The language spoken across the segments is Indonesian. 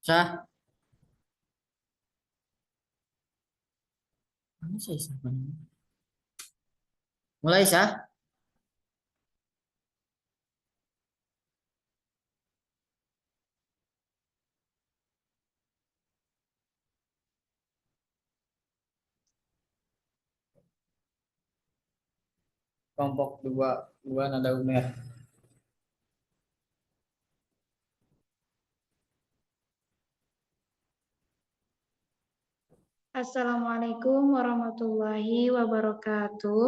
Sah, mana sih siapa namanya? Mulai sah. Kelompok dua, dua nada Umer. Assalamualaikum warahmatullahi wabarakatuh.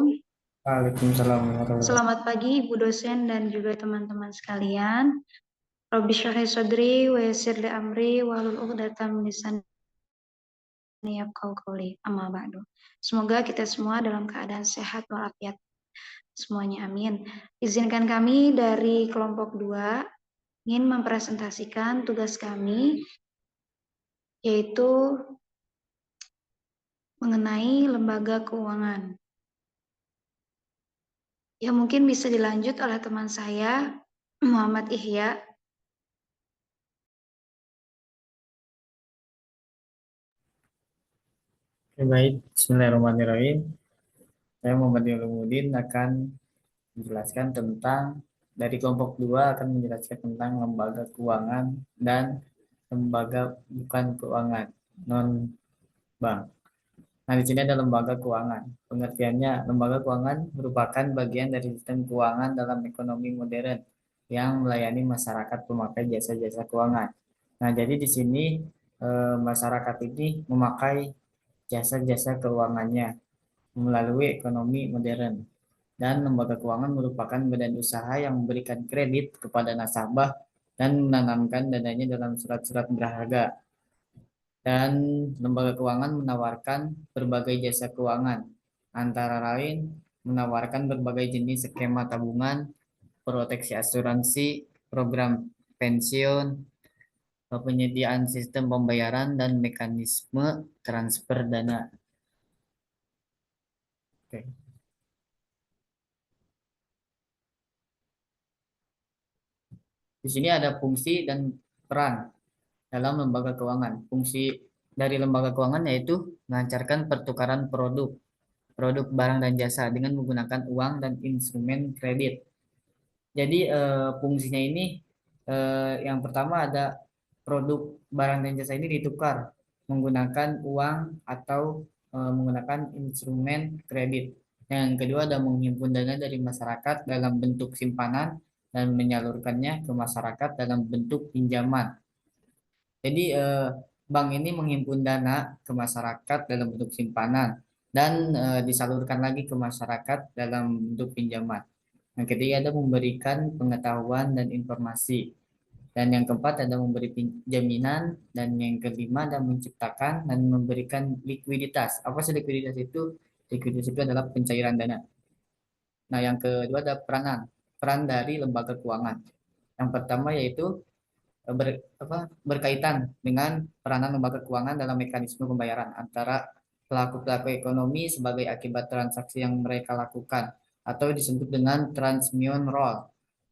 Waalaikumsalam warahmatullahi wabarakatuh. Selamat pagi Ibu dosen dan juga teman-teman sekalian. Rabbi shrah li sadri wa yassir li amri wahlul 'uqdatam min lisani yafqahu qawli. Amma ba'du. Semoga kita semua dalam keadaan sehat walafiat semuanya, amin. Izinkan kami dari kelompok 2 ingin mempresentasikan tugas kami, yaitu mengenai lembaga keuangan. Ya, mungkin bisa dilanjut oleh teman saya, Muhammad Ihya. Oke, baik. Bismillahirrahmanirrahim. Saya Muhammad Ulumuddin akan menjelaskan tentang dari kelompok dua akan menjelaskan tentang lembaga keuangan dan lembaga bukan keuangan non bank. Nah, di sini ada lembaga keuangan. Pengertiannya, lembaga keuangan merupakan bagian dari sistem keuangan dalam ekonomi modern yang melayani masyarakat pemakai jasa-jasa keuangan. Nah, jadi di sini masyarakat ini memakai jasa-jasa keuangannya melalui ekonomi modern. Dan lembaga keuangan merupakan badan usaha yang memberikan kredit kepada nasabah dan menanamkan dananya dalam surat-surat berharga. Dan lembaga keuangan menawarkan berbagai jasa keuangan, antara lain menawarkan berbagai jenis skema tabungan, proteksi asuransi, program pensiun, penyediaan sistem pembayaran, dan mekanisme transfer dana. Oke. Di sini ada fungsi dan peran dalam lembaga keuangan. Fungsi dari lembaga keuangan yaitu melancarkan pertukaran produk, produk barang dan jasa dengan menggunakan uang dan instrumen kredit. Jadi fungsinya ini yang pertama ada produk barang dan jasa ini ditukar menggunakan uang atau menggunakan instrumen kredit. Yang kedua ada menghimpun dana dari masyarakat dalam bentuk simpanan dan menyalurkannya ke masyarakat dalam bentuk pinjaman. Jadi bank ini menghimpun dana ke masyarakat dalam bentuk simpanan dan disalurkan lagi ke masyarakat dalam bentuk pinjaman. Yang ketiga ada memberikan pengetahuan dan informasi. Dan yang keempat ada memberi jaminan. Dan yang kelima ada menciptakan dan memberikan likuiditas. Apa sih likuiditas itu? Likuiditas itu adalah pencairan dana. Nah, yang kedua ada peranan. Peran dari lembaga keuangan. Yang pertama yaitu berkaitan dengan peranan lembaga keuangan dalam mekanisme pembayaran antara pelaku-pelaku ekonomi sebagai akibat transaksi yang mereka lakukan atau disebut dengan transmission role.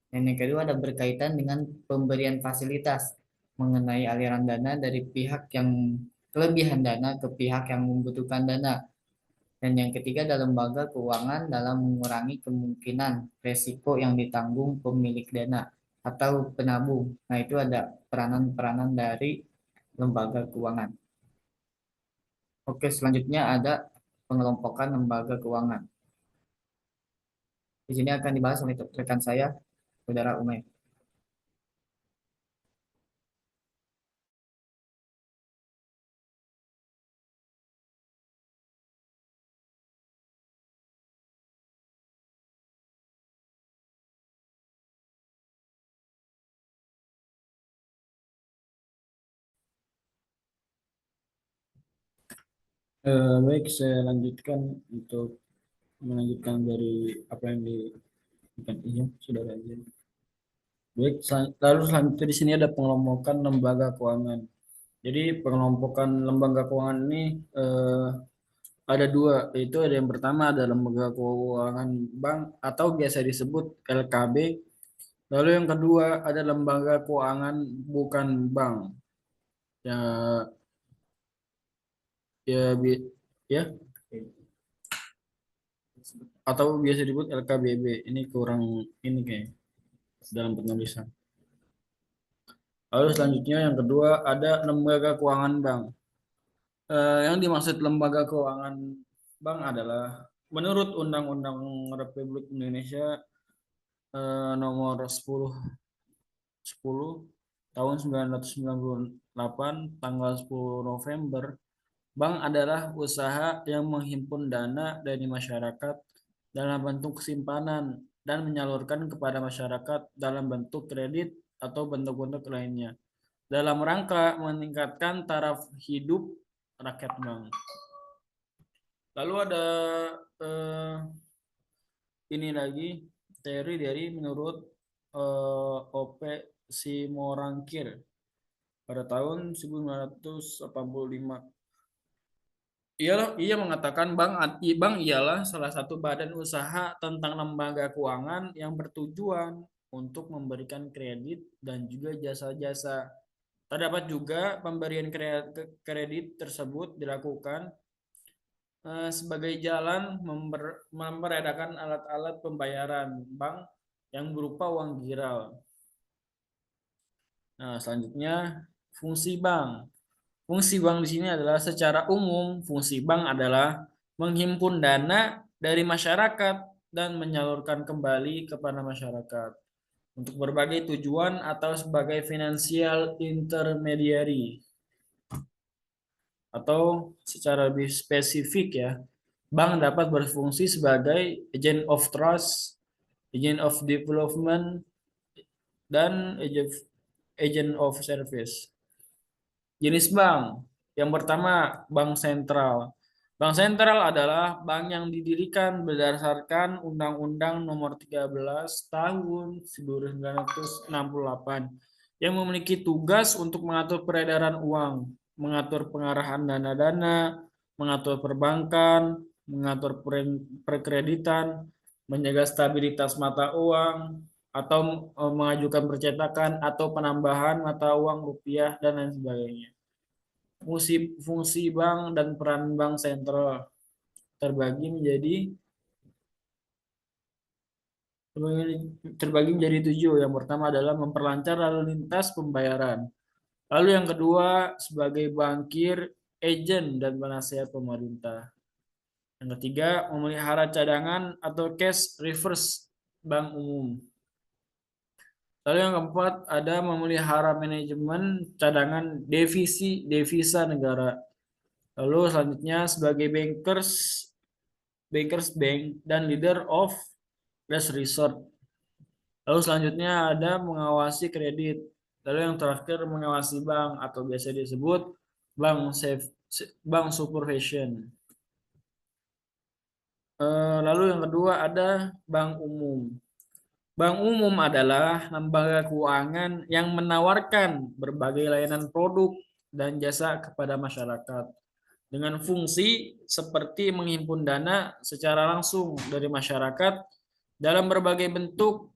Dan yang kedua ada berkaitan dengan pemberian fasilitas mengenai aliran dana dari pihak yang kelebihan dana ke pihak yang membutuhkan dana. Dan yang ketiga ada lembaga keuangan dalam mengurangi kemungkinan resiko yang ditanggung pemilik dana atau penabung. Nah, itu ada peranan-peranan dari lembaga keuangan. Oke, selanjutnya ada pengelompokan lembaga keuangan. Di sini akan dibahas oleh rekan saya, Saudara Umay. Baik, saya lanjutkan untuk melanjutkan dari apa yang diberikan iya, saudara izin. Baik, lalu selanjutnya di sini ada pengelompokan lembaga keuangan. Jadi pengelompokan lembaga keuangan ini eh, ada dua, yaitu ada yang pertama ada lembaga keuangan bank atau biasa disebut LKB. Lalu yang kedua ada lembaga keuangan bukan bank. ya ya ya atau biasa disebut LKBB. Ini kurang ini kayak dalam penulisan. Lalu selanjutnya yang kedua ada lembaga keuangan bank. Yang dimaksud lembaga keuangan bank adalah menurut Undang-Undang Republik Indonesia nomor 10 tahun 1998 tanggal 10 November. Bank adalah usaha yang menghimpun dana dari masyarakat dalam bentuk simpanan dan menyalurkan kepada masyarakat dalam bentuk kredit atau bentuk-bentuk lainnya dalam rangka meningkatkan taraf hidup rakyat bank. Lalu ada eh, ini lagi teori dari menurut OP Simorangkir pada tahun 1985. Ia mengatakan bank ialah salah satu badan usaha tentang lembaga keuangan yang bertujuan untuk memberikan kredit dan juga jasa-jasa. Terdapat juga pemberian kredit tersebut dilakukan sebagai jalan memberedakan alat-alat pembayaran bank yang berupa uang giral. Nah, selanjutnya fungsi bank. Fungsi bank di sini adalah secara umum fungsi bank adalah menghimpun dana dari masyarakat dan menyalurkan kembali kepada masyarakat untuk berbagai tujuan atau sebagai financial intermediary. Atau secara lebih spesifik ya, bank dapat berfungsi sebagai agent of trust, agent of development, dan agent of service. Jenis bank. Yang pertama, bank sentral. Bank sentral adalah bank yang didirikan berdasarkan Undang-Undang Nomor 13 Tahun 1968 yang memiliki tugas untuk mengatur peredaran uang, mengatur pengarahan dana-dana, mengatur perbankan, mengatur perkreditan, menjaga stabilitas mata uang, atau mengajukan percetakan atau penambahan mata uang rupiah dan lain sebagainya. Fungsi bank dan peran bank sentral terbagi menjadi 7. Yang pertama adalah memperlancar lalu lintas pembayaran. Lalu yang kedua sebagai bankir, agen dan penasihat pemerintah. Yang ketiga memelihara cadangan atau cash reserves bank umum. Lalu yang keempat ada memelihara manajemen cadangan devisa negara. Lalu selanjutnya sebagai bankers bank dan leader of last resort. Lalu selanjutnya ada mengawasi kredit. Lalu yang terakhir mengawasi bank atau biasa disebut bank supervision. Lalu yang kedua ada bank umum. Bank umum adalah lembaga keuangan yang menawarkan berbagai layanan produk dan jasa kepada masyarakat dengan fungsi seperti menghimpun dana secara langsung dari masyarakat dalam berbagai bentuk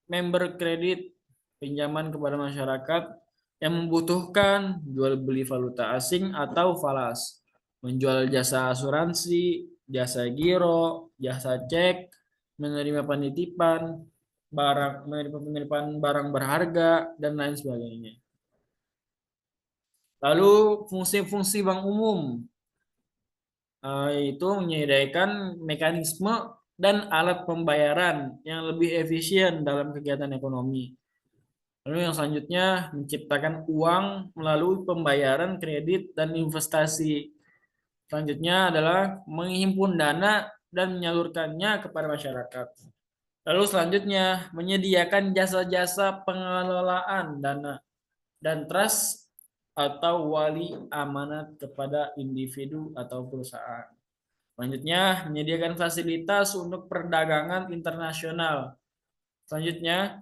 member kredit, pinjaman kepada masyarakat yang membutuhkan jual beli valuta asing atau falas, menjual jasa asuransi, jasa giro, jasa cek, menerima penitipan, menerima penitipan barang berharga dan lain sebagainya. Lalu fungsi-fungsi bank umum itu menyediakan mekanisme dan alat pembayaran yang lebih efisien dalam kegiatan ekonomi. Lalu yang selanjutnya menciptakan uang melalui pembayaran kredit dan investasi. Selanjutnya adalah menghimpun dana dan menyalurkannya kepada masyarakat. Lalu selanjutnya menyediakan jasa-jasa pengelolaan dana dan trust atau wali amanat kepada individu atau perusahaan. Selanjutnya menyediakan fasilitas untuk perdagangan internasional. Selanjutnya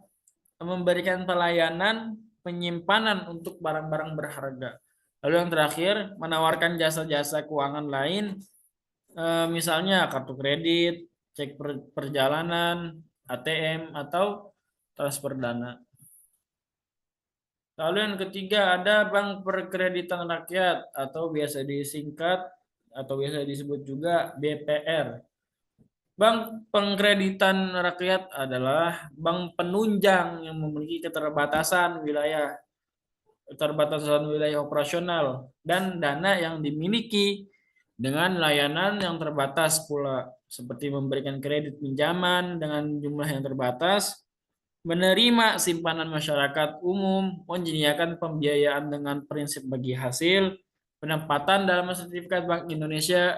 memberikan pelayanan penyimpanan untuk barang-barang berharga. Lalu yang terakhir, menawarkan jasa-jasa keuangan lain, misalnya kartu kredit, cek perjalanan, ATM, atau transfer dana. Lalu yang ketiga ada Bank Perkreditan Rakyat atau biasa disingkat atau biasa disebut juga BPR. Bank Pengkreditan Rakyat adalah bank penunjang yang memiliki keterbatasan wilayah operasional dan dana yang dimiliki dengan layanan yang terbatas pula, seperti memberikan kredit pinjaman dengan jumlah yang terbatas, menerima simpanan masyarakat umum, menyediakan pembiayaan dengan prinsip bagi hasil, penempatan dalam sertifikat Bank Indonesia,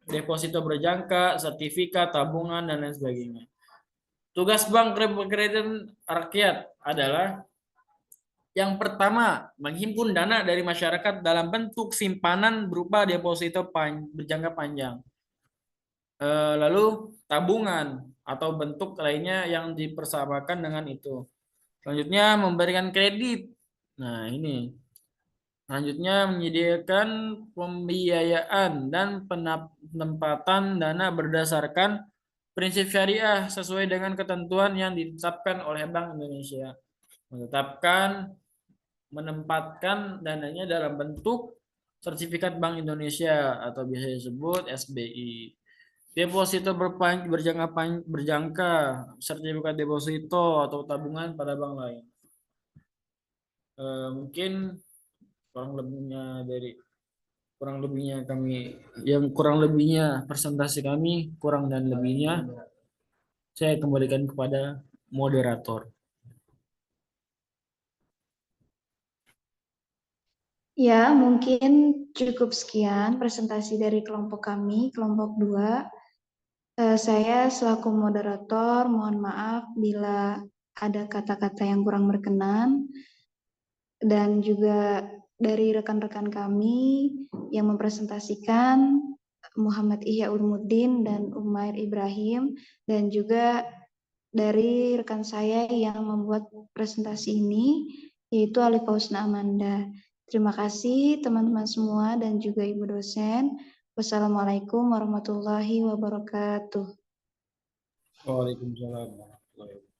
deposito berjangka, sertifikat, tabungan, dan lain sebagainya. Tugas Bank Kredit Rakyat adalah yang pertama, menghimpun dana dari masyarakat dalam bentuk simpanan berupa deposito berjangka panjang. Lalu tabungan atau bentuk lainnya yang dipersamakan dengan itu. Selanjutnya memberikan kredit. Nah, ini. Selanjutnya menyediakan pembiayaan dan penempatan dana berdasarkan prinsip syariah sesuai dengan ketentuan yang ditetapkan oleh Bank Indonesia. Menempatkan dananya dalam bentuk sertifikat Bank Indonesia atau biasa disebut SBI. Deposito berjangka, sertifikat deposito atau tabungan pada bank lain. Mungkin kurang lebihnya presentasi kami kurang dan lebihnya saya kembalikan kepada moderator. Ya, mungkin cukup sekian presentasi dari kelompok kami, kelompok 2. Saya selaku moderator, mohon maaf bila ada kata-kata yang kurang berkenan. Dan juga dari rekan-rekan kami yang mempresentasikan, Muhammad Ihya Ulumuddin dan Umair Ibrahim, dan juga dari rekan saya yang membuat presentasi ini, yaitu Alif Fausna Amanda. Terima kasih teman-teman semua dan juga Ibu dosen. Wassalamualaikum warahmatullahi wabarakatuh. Waalaikumsalam warahmatullahi wabarakatuh.